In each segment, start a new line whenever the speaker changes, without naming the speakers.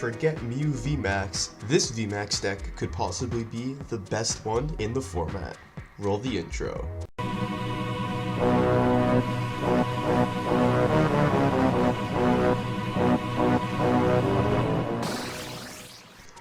forget Mew VMAX, this VMAX deck could possibly be the best one in the format. Roll the intro.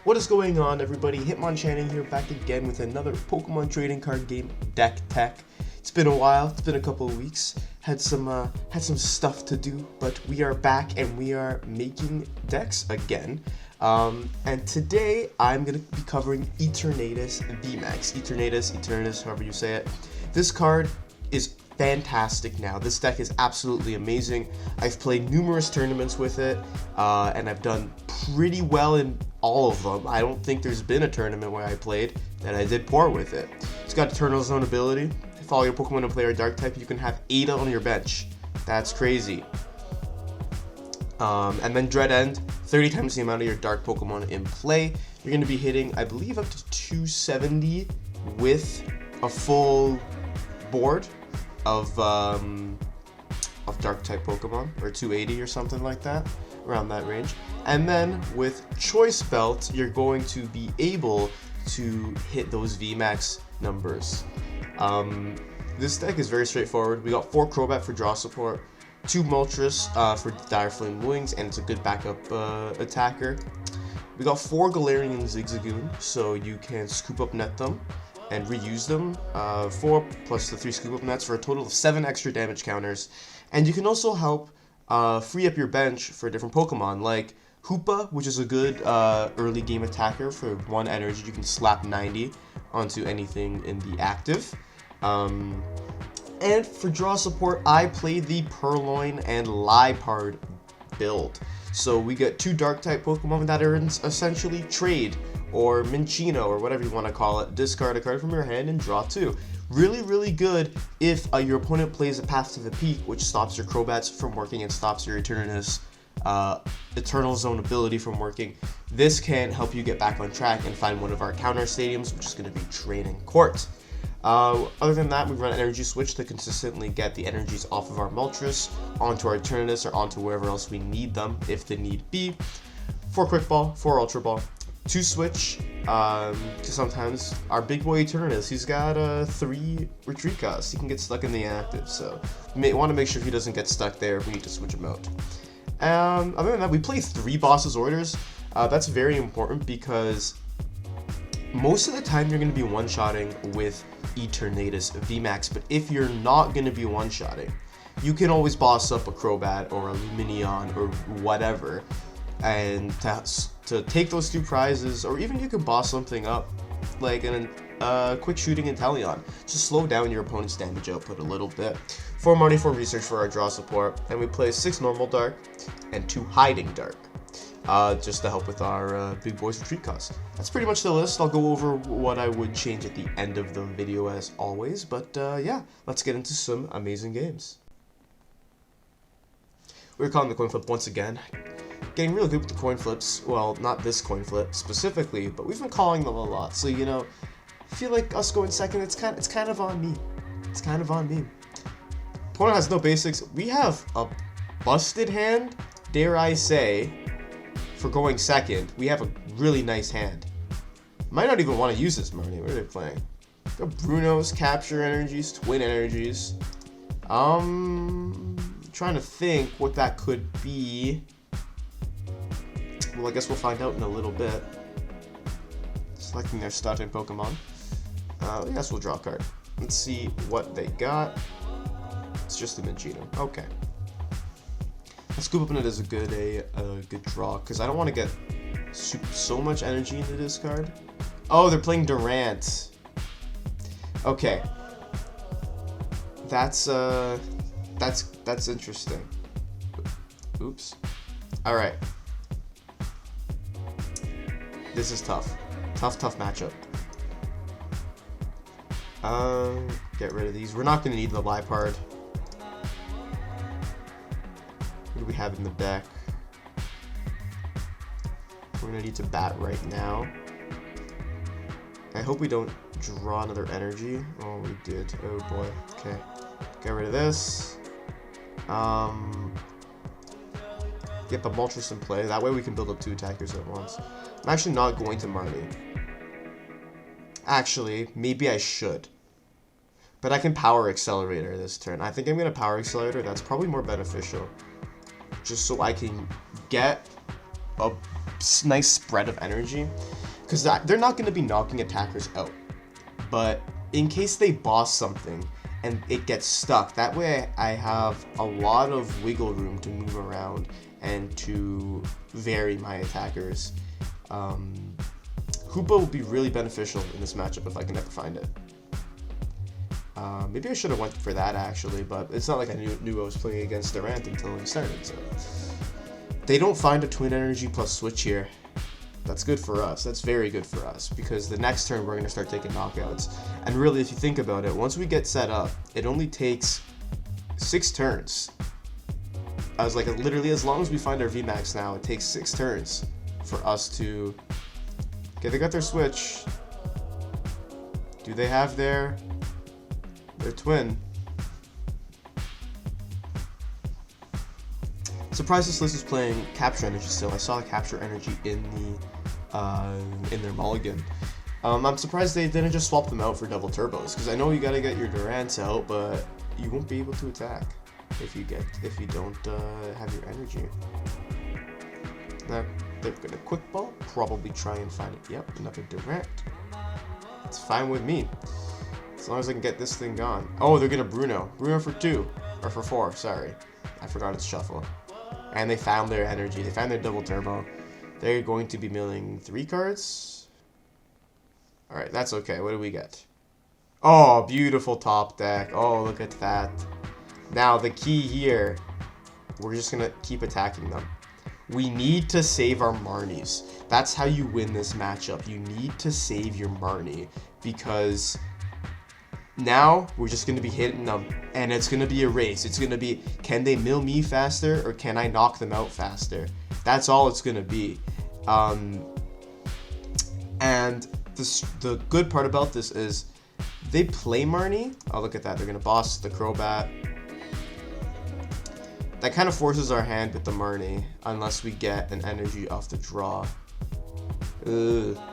What is going on, everybody? Hitmonchanning here, back again with another Pokemon trading card game deck tech. It's been a while, it's been a couple of weeks, had some stuff to do, but we are back and we are making decks again. And today I'm going to be covering Eternatus VMAX, Eternatus, however you say it. This card is fantastic now. This deck is absolutely amazing. I've played numerous tournaments with it, and I've done pretty well in all of them. I don't think there's been a tournament where I played that I did poor with it. It's got Eternal Zone ability. If all your Pokemon and play are Dark type, you can have 8 on your bench. That's crazy. And then Dread End, 30 times the amount of your Dark Pokemon in play. You're going to be hitting, I believe, up to 270 with a full board of Dark type Pokemon, or 280 or something like that, around that range. And then with Choice Belt, you're going to be able to hit those VMAX numbers. This deck is very straightforward. We got 4 Crobat for draw support, 2 Moltres for Dire Flame Wings, and it's a good backup attacker. We got 4 Galarian Zigzagoon, so you can scoop up net them and reuse them. 4 plus the 3 scoop up nets for a total of 7 extra damage counters. And you can also help free up your bench for different Pokemon, like Hoopa, which is a good early game attacker. For 1 energy, you can slap 90 onto anything in the active. And for draw support, I played the Purrloin and Liepard build. So we get 2 dark type Pokemon that are essentially trade, or Minccino, or whatever you want to call it. Discard a card from your hand and draw 2. Really, really good if your opponent plays a Path to the Peak, which stops your Crobats from working and stops your Eternatus Eternal Zone ability from working. This can help you get back on track and find one of our counter stadiums, which is going to be Training Court. Other than that, we run Energy Switch to consistently get the energies off of our Moltres onto our Eternatus or onto wherever else we need them, if the need be. 4 Quick Ball, 4 Ultra Ball, 2 Switch, to sometimes our big boy Eternatus. He's got 3 retreat costs. He can get stuck in the active, so we want to make sure he doesn't get stuck there. We need to switch him out. Other than that, we play 3 Boss's Orders. That's very important because most of the time you're going to be one-shotting with Eternatus VMAX, but if you're not going to be one-shotting, you can always boss up a Crobat or a Lumineon or whatever, and to take those 2 prizes, or even you can boss something up like a quick shooting Inteleon. Just slow down your opponent's damage output a little bit. 4 money for research for our draw support, and we play 6 normal dark and 2 hiding dark, just to help with our big boys retreat cost. That's pretty much the list. I'll go over what I would change at the end of the video as always, but yeah, let's get into some amazing games. We're calling the coin flip once again. Getting really good with the coin flips. Well, not this coin flip specifically, but we've been calling them a lot. So, you know, I feel like us going second, it's kind of on me. It's kind of on me. Opponent has no basics. We have a busted hand, dare I say, for going second. We have a really nice hand. Might not even want to use this money. What are they playing? Got Bruno's, Capture Energies, Twin Energies. Trying to think what that could be. Well, I guess we'll find out in a little bit. Selecting their starting Pokemon. I guess we'll draw a card. Let's see what they got. It's just a Minccino. Okay. Scoop Up in it is a good draw, because I don't want to get so much energy into this card. Oh, they're playing Durant. Okay. That's interesting. Oops. All right. This is tough. Tough matchup. Get rid of these. We're not going to need the Liepard. What do we have in the deck? We're going to need to bat right now. I hope we don't draw another energy. Oh, we did. Oh boy. Okay. Get rid of this. Get the Moltres in play. That way we can build up 2 attackers at once. I'm actually not going to Marnie. Actually, maybe I should. But I can Power Accelerator this turn. I think I'm going to Power Accelerator. That's probably more beneficial. Just so I can get a nice spread of energy. Because they're not going to be knocking attackers out. But in case they boss something and it gets stuck, that way I have a lot of wiggle room to move around and to vary my attackers. Hoopa will be really beneficial in this matchup if I can ever find it. Maybe I should have went for that actually, but it's not like I knew I was playing against Durant until we started. So they don't find a Twin Energy plus Switch here. That's good for us. That's very good for us because the next turn we're going to start taking knockouts. And really, if you think about it, once we get set up, it only takes 6 turns. I was like, literally, as long as we find our VMAX now, it takes 6 turns for us to... Okay, they got their Switch. Do they have their Twin? Surprised this list is playing Capture Energy still. I saw Capture Energy in their mulligan. I'm surprised they didn't just swap them out for double turbos, because I know you gotta get your Durants out, but you won't be able to attack if you don't have your energy. Now they're gonna quick ball, probably try and find it. Yep, another Durant. It's fine with me, as long as I can get this thing gone. Oh, they're gonna Bruno for 2 or for 4. Sorry, I forgot it's shuffle. And they found their energy. They found their double turbo. They're going to be milling 3 cards. Alright, that's okay. What do we get? Oh, beautiful top deck. Oh, look at that. Now, the key here, we're just going to keep attacking them. We need to save our Marnies. That's how you win this matchup. You need to save your Marnie, because now we're just going to be hitting them, and it's going to be a race. It's going to be, can they mill me faster, or can I knock them out faster? That's all it's going to be. And the good part about this is they play Marnie. Oh, look at that. They're going to boss the Crobat. That kind of forces our hand with the Marnie, unless we get an energy off the draw.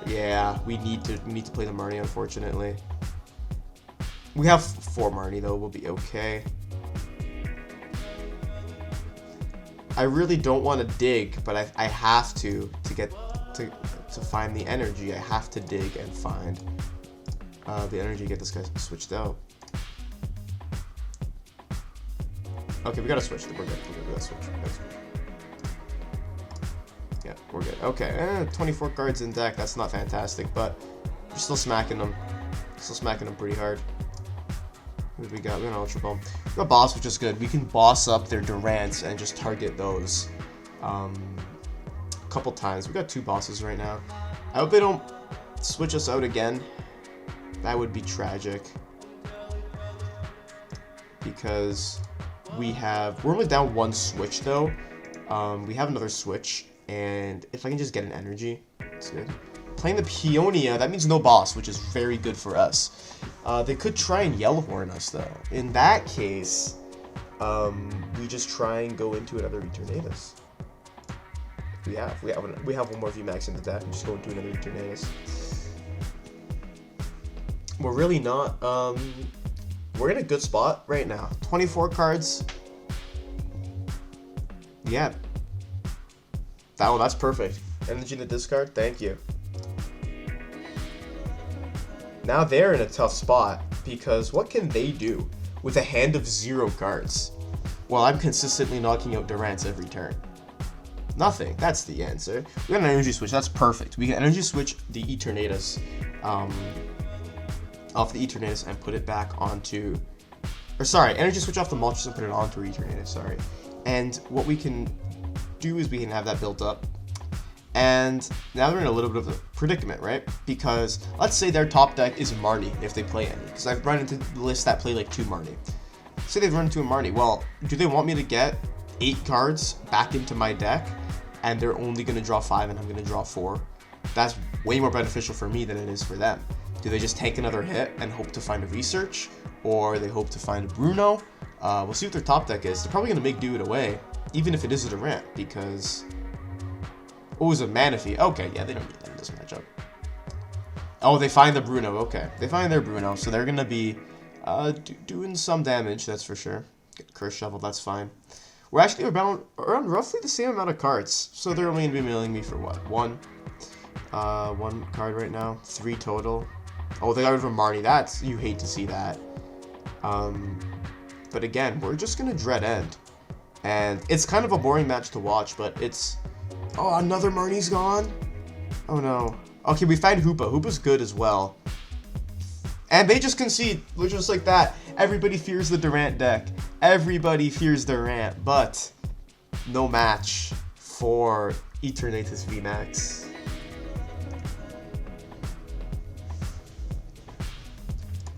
Yeah, we need to play the Marnie, unfortunately. We have 4 Marnie though, we'll be okay. I really don't want to dig, but I have to get to find the energy. I have to dig and find the energy to get this guy switched out. Okay, we gotta switch. We're good. We gotta switch. Yeah, we're good. Okay, 24 cards in deck. That's not fantastic, but we're still smacking them. Still smacking them pretty hard. What do we got? We got an Ultra Ball. We got Boss, which is good. We can boss up their Durants and just target those a couple times. We got 2 bosses right now. I hope they don't switch us out again. That would be tragic, because we're only down 1 switch though. We have another switch, and if I can just get an energy, it's good. Playing the Peonia, that means no boss, which is very good for us. They could try and Yellow Horn us though. In that case, we just try and go into another Eternatus. We have one more VMAX in the deck and just go into another Eternatus. We're really not. We're in a good spot right now. 24 cards. Yeah. That's perfect. Energy in the discard. Thank you. Now they're in a tough spot, because what can they do with a hand of 0 cards? Well, I'm consistently knocking out Durants every turn. Nothing. That's the answer. We got an energy switch. That's perfect. We can energy switch the Eternatus off the Eternatus and put it back onto... Or sorry, energy switch off the Moltres and put it onto Eternatus, sorry. And what we can do is we can have that built up. And now they're in a little bit of a predicament, right? Because let's say their top deck is Marnie, if they play any. Because I've run into lists that play like 2 Marnie. Say they've run into a Marnie. Well, do they want me to get 8 cards back into my deck, and they're only going to draw 5 and I'm going to draw 4? That's way more beneficial for me than it is for them. Do they just tank another hit and hope to find a Research? Or they hope to find a Bruno? We'll see what their top deck is. They're probably going to make do it away. even if it is a Durant, because... Oh, it was a Manaphy. Okay, yeah, they don't need that in this matchup. Oh, they find the Bruno. Okay, they find their Bruno, so they're gonna be doing some damage, that's for sure. Get Curse Shovel, that's fine. We're actually around roughly the same amount of cards, so they're only gonna be milling me for what? One card right now. 3 total. Oh, they got rid of a Marnie. That's, you hate to see that. But again, we're just gonna Dread End, and it's kind of a boring match to watch, but it's... Oh, another Marnie's gone? Oh no. Okay, we find Hoopa. Hoopa's good as well. And they just concede, just like that. Everybody fears the Durant deck. Everybody fears Durant, but no match for Eternatus VMAX.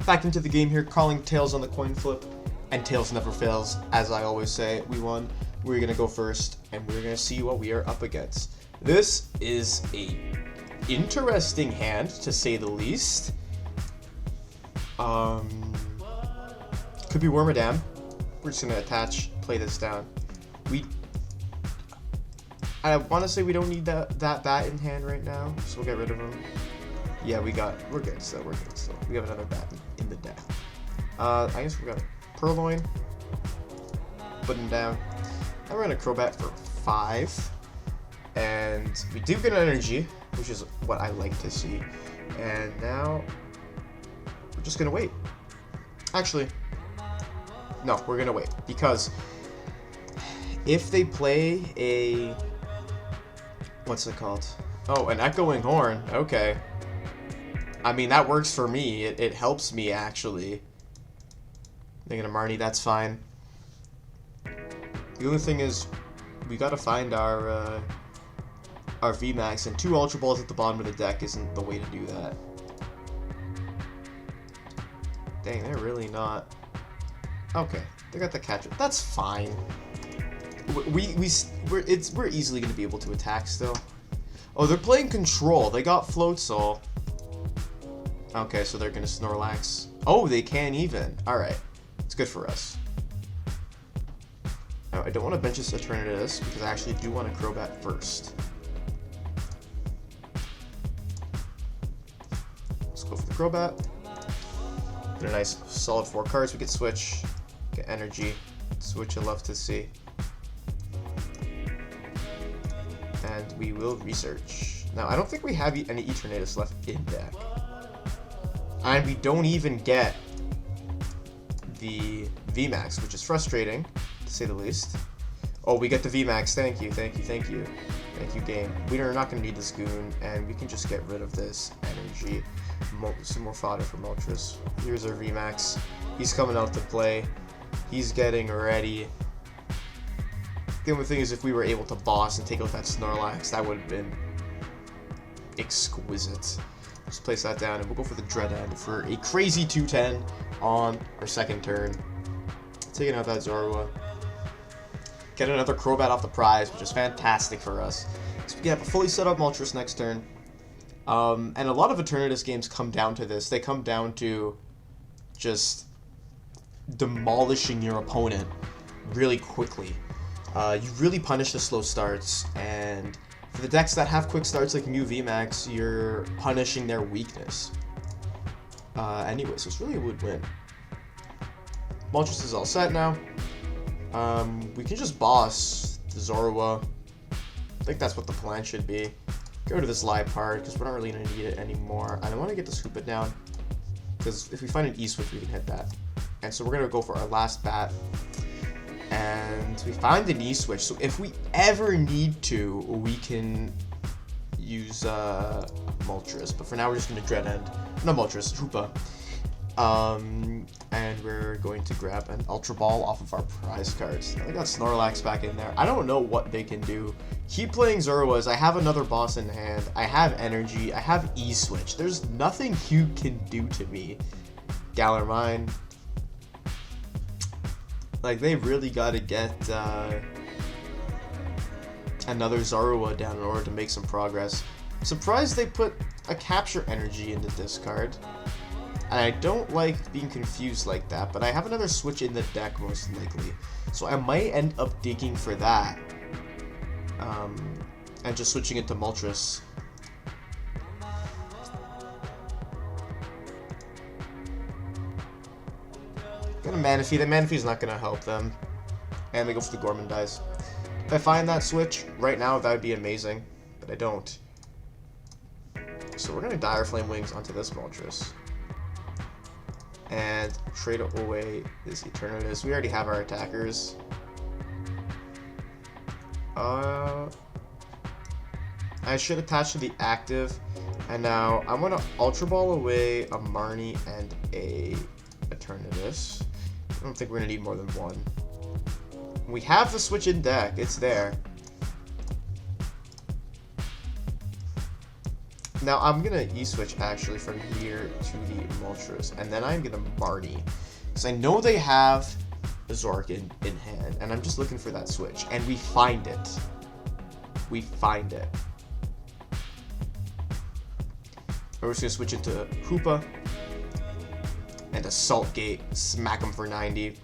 Back into the game here, calling tails on the coin flip. And tails never fails, as I always say. We won. We're going to go first, and we're going to see what we are up against. This is a interesting hand, to say the least. Could be Wormadam. We're just going to play this down. I want to say we don't need that bat in hand right now, so we'll get rid of him. Yeah, we're good still, We have another bat in the deck. I guess we got Purrloin. Put him down. And we're going to Crobat for 5. And we do get an energy, which is what I like to see. And now we're just going to wait. Actually, no, we're going to wait. Because if they play a... What's it called? Oh, an Echoing Horn. Okay. I mean, that works for me. It helps me, actually. They're going to Marnie, that's fine. The only thing is, we got to find our VMAX, and 2 Ultra Balls at the bottom of the deck isn't the way to do that. Dang, they're really not... Okay, they got the catcher. That's fine. We're easily going to be able to attack still. Oh, they're playing Control. They got Float Soul. Okay, so they're going to Snorlax. Oh, they can even. Alright. It's good for us. Now, I don't want to bench this Eternatus because I actually do want to Crobat first. Let's go for the Crobat. Get a nice solid 4 cards. We get Switch. Get Energy. Switch I love to see. And we will research. Now, I don't think we have any Eternatus left in deck. And we don't even get the VMAX, which is frustrating, to say the least. Oh, we get the VMAX. Thank you, thank you, thank you. Thank you, game. We are not going to need this Goon, and we can just get rid of this energy. Some more fodder for Moltres. Here's our VMAX. He's coming out to play. He's getting ready. The only thing is, if we were able to boss and take out that Snorlax, that would have been exquisite. Just place that down, and we'll go for the Dread End for a crazy 210 on our second turn. Taking out that Zorua. Get another Crobat off the prize, which is fantastic for us. So we have a fully set up Moltres next turn. And a lot of Eternatus games come down to this. They come down to just demolishing your opponent really quickly. You really punish the slow starts, and for the decks that have quick starts like Mew VMAX, you're punishing their weakness. Anyway, so it's really a win-win. Moltres is all set now. We can just boss the Zorua. I think that's what the plan should be. Go to this Liepard, because we're not really going to need it anymore. And I want to get this Hoopa down, because if we find an E-Switch, we can hit that. And so we're going to go for our last bat. And we find an E-Switch, so if we ever need to, we can use Moltres. But for now, we're just going to Dread End. No, Moltres, Hoopa. And we're going to grab an Ultra Ball off of our prize cards. I got Snorlax back in there. I don't know what they can do. Keep playing Zoruas. I have another boss in hand. I have energy. I have E-Switch. There's nothing you can do to me. Galarian. Like, they really got to get another Zorua down in order to make some progress. I'm surprised they put a Capture Energy into this card. And I don't like being confused like that, but I have another switch in the deck most likely. So I might end up digging for that. And just switching it to Moltres. Got a Manaphy. The Manaphy's not going to help them. And they go for the Gourmandize. If I find that switch right now, that would be amazing. But I don't. So we're going to Dire Flame Wings onto this Moltres. And trade away this Eternatus. We already have our attackers. I should attach to the active. And now I'm going to Ultra Ball away a Marnie and a Eternatus. I don't think we're going to need more than one. We have the switch in deck. It's there. Now I'm going to E-switch actually from here to the Moltres. And then I'm going to Marnie. Because I know they have a Zoroark in hand. And I'm just looking for that switch. And we find it. We find it. We're just going to switch it to Hoopa. And Assault Gate. Smack him for 90.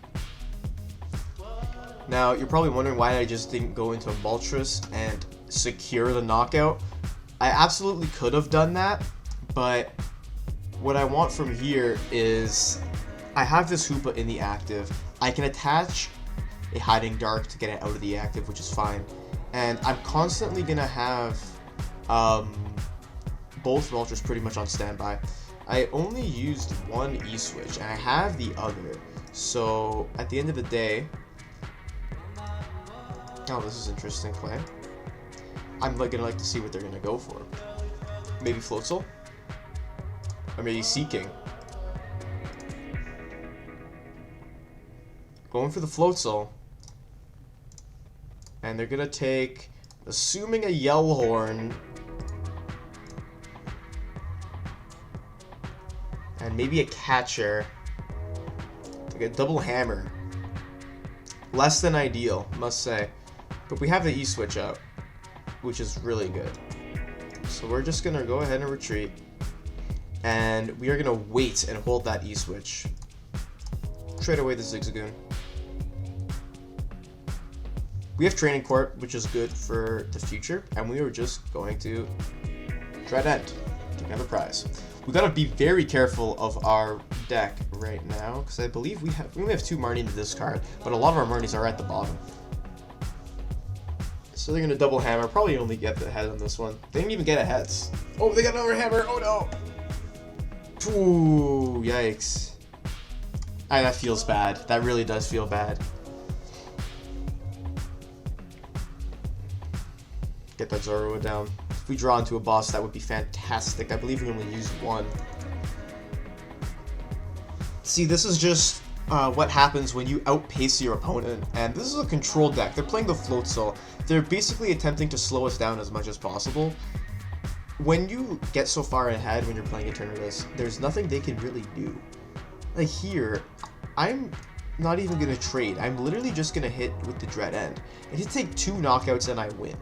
Now, you're probably wondering why I just didn't go into Moltres and secure the knockout. I absolutely could have done that, but what I want from here is I have this Hoopa in the active. I can attach a Hiding Dark to get it out of the active, which is fine. And I'm constantly going to have both Moltres pretty much on standby. I only used one E-switch, and I have the other. So, at the end of the day... Oh, this is interesting play. I'm gonna like to see what they're gonna go for. Maybe Floatzel? Or maybe Seeking? Going for the Floatzel. And they're gonna take, assuming a Yellhorn. And maybe a Catcher. Like a double hammer. Less than ideal, must say. But we have the E-switch out, which is really good. So we're just going to go ahead and retreat. And we are going to wait and hold that E-switch. Trade away the Zigzagoon. We have Training Court, which is good for the future. And we are just going to Dread End. Take another prize. We got to be very careful of our deck right now. Because I believe we only have 2 Marnie in this card. But a lot of our Marnies are at the bottom. So they're going to double hammer. Probably only get the head on this one. They didn't even get a heads. Oh, they got another hammer. Oh, no. Ooh, yikes. That feels bad. That really does feel bad. Get that Zoroark down. If we draw into a boss, that would be fantastic. I believe we only used one. See, this is just what happens when you outpace your opponent. And this is a control deck. They're playing the Floatzel. They're basically attempting to slow us down as much as possible. When you get so far ahead when you're playing Eternatus, there's nothing they can really do. Like here, I'm not even going to trade. I'm literally just going to hit with the Dread End. And you take 2 knockouts and I win.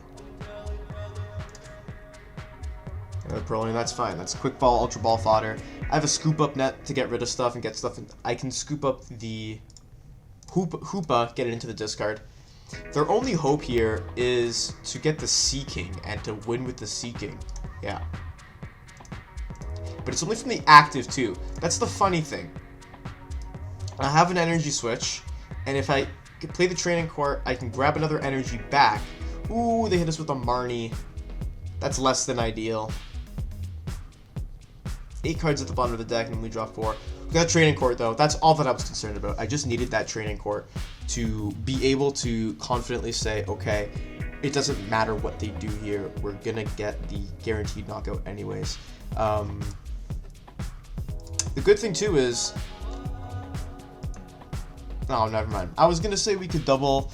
Purrloin, that's fine. That's Quick Ball, Ultra Ball fodder. I have a Scoop Up net to get rid of stuff and get stuff. I can scoop up the Hoopa, get it into the discard. Their only hope here is to get the Seeking and to win with the Seeking. Yeah. But it's only from the active too. That's the funny thing. I have an energy switch, and if I play the Training Court, I can grab another energy back. Ooh, they hit us with a Marnie. That's less than ideal. 8 cards at the bottom of the deck, and we draw 4. We got Training Court, though. That's all that I was concerned about. I just needed that Training Court to be able to confidently say, okay, it doesn't matter what they do here. We're going to get the guaranteed knockout anyways. The good thing, too, is... Oh, never mind. I was going to say we could double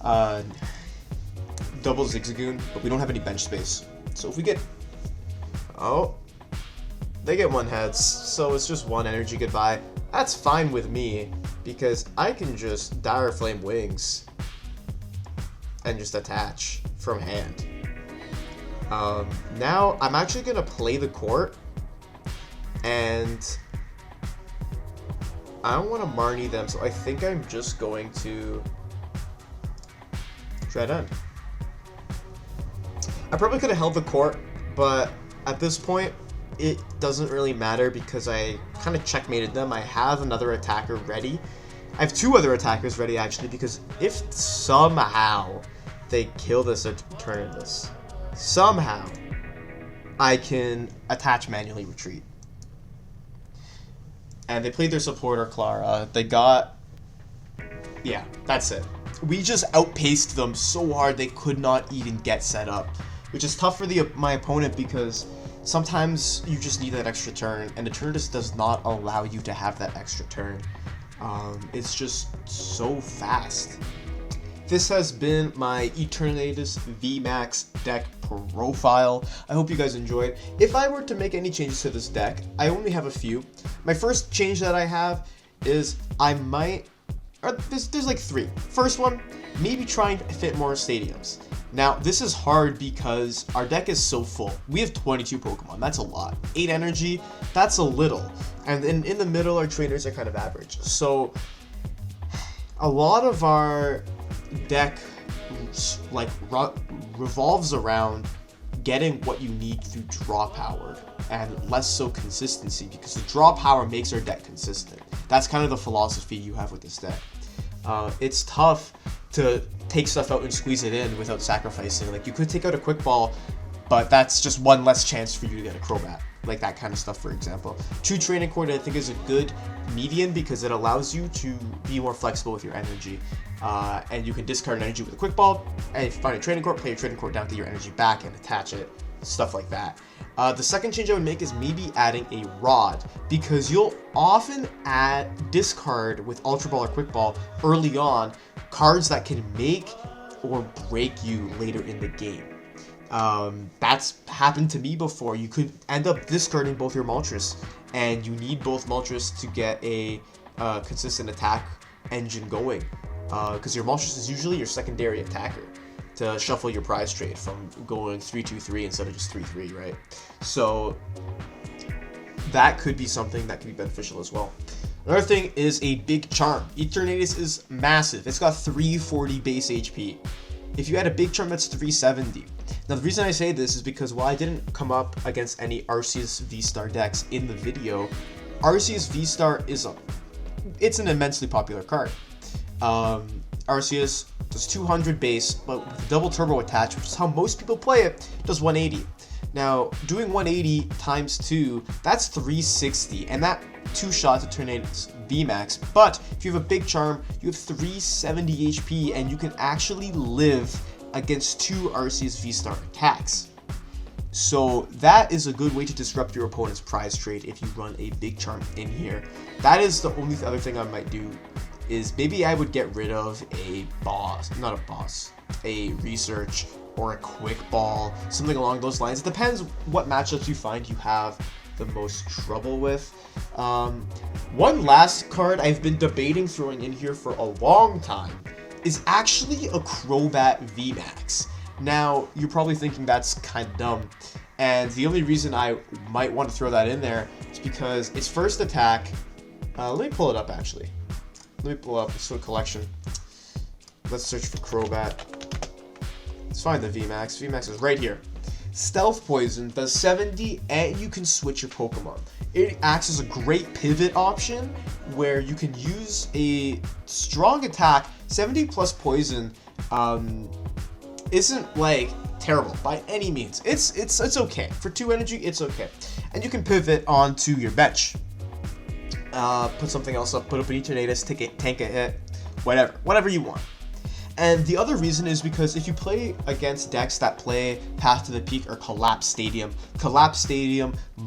Zigzagoon, but we don't have any bench space. So if we get... Oh... They get 1 heads, so it's just 1 energy goodbye. That's fine with me, because I can just Dire Flame Wings and just attach from hand. Now, I'm actually going to play the court, and I don't want to Marnie them, so I think I'm just going to Dread End. I probably could have held the court, but at this point, it doesn't really matter because I kind of checkmated them. I have another attacker ready. I have 2 other attackers ready, actually, because if somehow they kill this Eternatus, somehow I can attach manually retreat. And they played their supporter, Clara. They got... Yeah, that's it. We just outpaced them so hard they could not even get set up, which is tough for my opponent because sometimes you just need that extra turn, and Eternatus does not allow you to have that extra turn. It's just so fast. This has been my Eternatus VMAX deck profile. I hope you guys enjoyed. If I were to make any changes to this deck, I only have a few. My first change that I have is I might... There's like 3. First one, maybe trying to fit more stadiums. Now, this is hard because our deck is so full. We have 22 Pokemon. That's a lot. 8 energy, that's a little. And in the middle, our trainers are kind of average. So, a lot of our deck like revolves around getting what you need through draw power and less so consistency, because the draw power makes our deck consistent. That's kind of the philosophy you have with this deck. It's tough to take stuff out and squeeze it in without sacrificing. Like, you could take out a Quick Ball, but that's just one less chance for you to get a Crobat. Like that kind of stuff, for example. 2 Training Cord, I think, is a good median because it allows you to be more flexible with your energy. And you can discard energy with a Quick Ball, and if you find a Training Cord, play your Training Cord down to your energy back and attach it. Stuff like that. The second change I would make is maybe adding a Rod, because you'll often discard with Ultra Ball or Quick Ball early on cards that can make or break you later in the game. That's happened to me before. You could end up discarding both your Moltres, and you need both Moltres to get a consistent attack engine going, because your Moltres is usually your secondary attacker to shuffle your prize trade from going 3-2-3 instead of just 3-3, right? So that could be something that could be beneficial as well. Another thing is a big charm. Eternatus is massive. It's got 340 base HP. If you add a big charm, that's 370. Now, the reason I say this is because while I didn't come up against any Arceus V-Star decks in the video, Arceus V-Star it's an immensely popular card. Arceus does 200 base, but with double turbo attach, which is how most people play it, does 180. Now, doing 180 times 2, that's 360, and that 2-shot Eternatus VMAX. But if you have a big charm, you have 370 HP, and you can actually live against 2 Arceus V-Star attacks. So that is a good way to disrupt your opponent's prize trade if you run a big charm in here. That is the only other thing I might do, is maybe I would get rid of a research or a Quick Ball, something along those lines. It depends what matchups you find you have the most trouble with. One last card I've been debating throwing in here for a long time is actually a Crobat VMAX. Now, you're probably thinking that's kind of dumb, and the only reason I might want to throw that in there is because its first attack, let me pull it up actually. Let me pull up the collection. Let's search for Crobat. Let's find the VMAX. VMAX is right here. Stealth Poison does 70, and you can switch your Pokemon. It acts as a great pivot option where you can use a strong attack. 70 plus Poison isn't like terrible by any means. It's okay. For 2 energy, it's okay. And you can pivot onto your bench. Put something else up, put up an Eternatus, tank a hit, whatever you want. And the other reason is because if you play against decks that play Path to the Peak or Collapse Stadium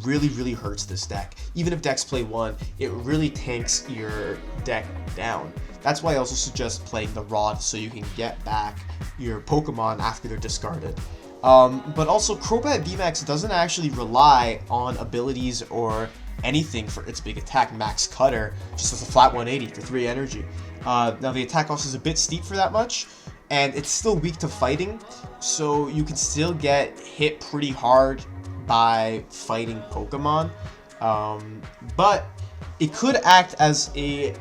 really, really hurts this deck. Even if decks play 1, it really tanks your deck down. That's why I also suggest playing the Rod so you can get back your Pokemon after they're discarded. But also, Crobat VMAX doesn't actually rely on abilities or anything for its big attack. Max Cutter just has a flat 180 for 3 energy. Now the attack cost is a bit steep for that much, and it's still weak to fighting, so you can still get hit pretty hard by fighting Pokemon. But it could act as a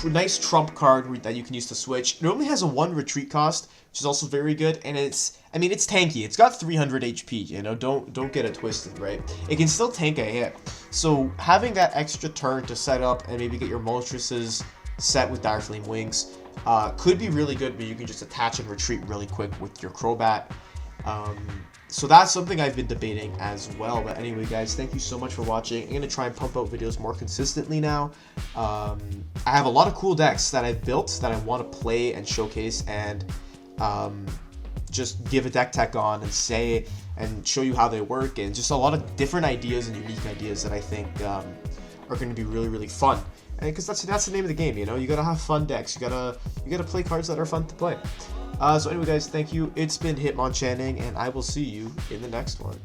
nice trump card that you can use to switch. It only has a 1 retreat cost, which is also very good, and it's tanky. It's got 300 HP, you know, don't get it twisted, right? It can still tank a hit. So having that extra turn to set up and maybe get your Moltres set with Dire Flame Wings could be really good, but you can just attach and retreat really quick with your Crobat. So that's something I've been debating as well. But anyway, guys, thank you so much for watching. I'm going to try and pump out videos more consistently now. I have a lot of cool decks that I've built that I want to play and showcase and just give a deck tech on and say and show you how they work, and just a lot of different ideas and unique ideas that I think are going to be really, really fun. And because that's the name of the game, you know, you gotta have fun decks. You gotta play cards that are fun to play. So anyway, guys, thank you. It's been Hitmonchanning, and I will see you in the next one.